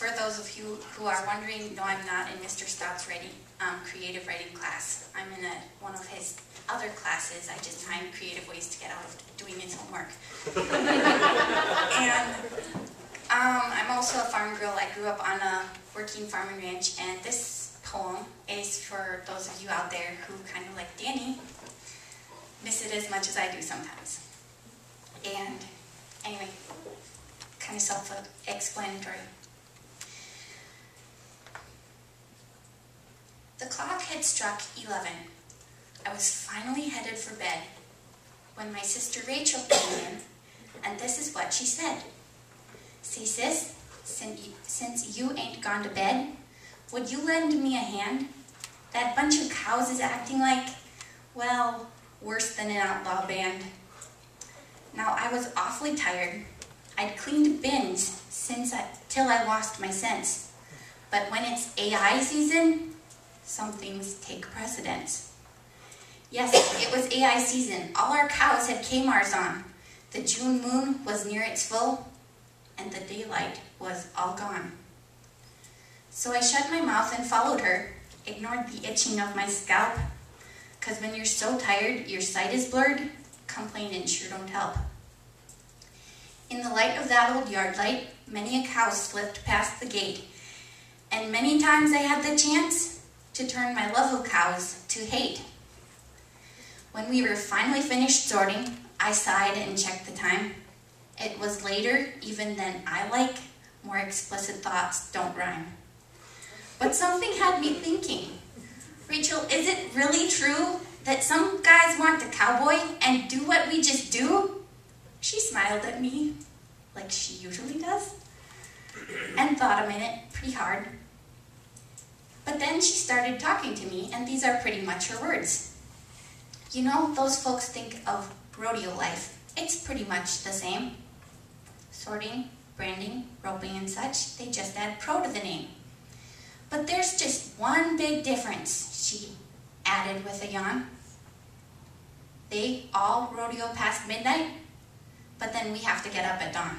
for those of you who are wondering, no, I'm not in Mr. Stott's creative writing class. I'm in one of his other classes. I just find creative ways to get out of doing his homework. And I'm also a farm girl. I grew up on a working farm and ranch, and this poem is for those of you out there who, kind of like Danny, miss it as much as I do sometimes. And anyway, kind of self-explanatory. The clock had struck 11. I was finally headed for bed when my sister Rachel came in, and this is what she said. "Say, sis, since you ain't gone to bed, would you lend me a hand? That bunch of cows is acting like, well, worse than an outlaw band." Now, I was awfully tired. I'd cleaned bins till I lost my sense. But when it's AI season, some things take precedence. Yes, it was AI season. All our cows had K-Mars on. The June moon was near its full, and the daylight was all gone. So I shut my mouth and followed her, ignored the itching of my scalp, 'cause when you're so tired your sight is blurred, complaining sure don't help. In the light of that old yard light, many a cow slipped past the gate, and many times I had the chance to turn my love of cows to hate. When we were finally finished sorting, I sighed and checked the time. It was later even than I like. More explicit thoughts don't rhyme. But something had me thinking. Rachel, is it really true that some guys want to cowboy and do what we just do? She smiled at me, like she usually does, and thought a minute, pretty hard. But then she started talking to me, and these are pretty much her words. "You know, those folks think of rodeo life. It's pretty much the same. Sorting, branding, roping and such, they just add pro to the name. But there's just one big difference," she added with a yawn. "They all rodeo past midnight, but then we have to get up at dawn."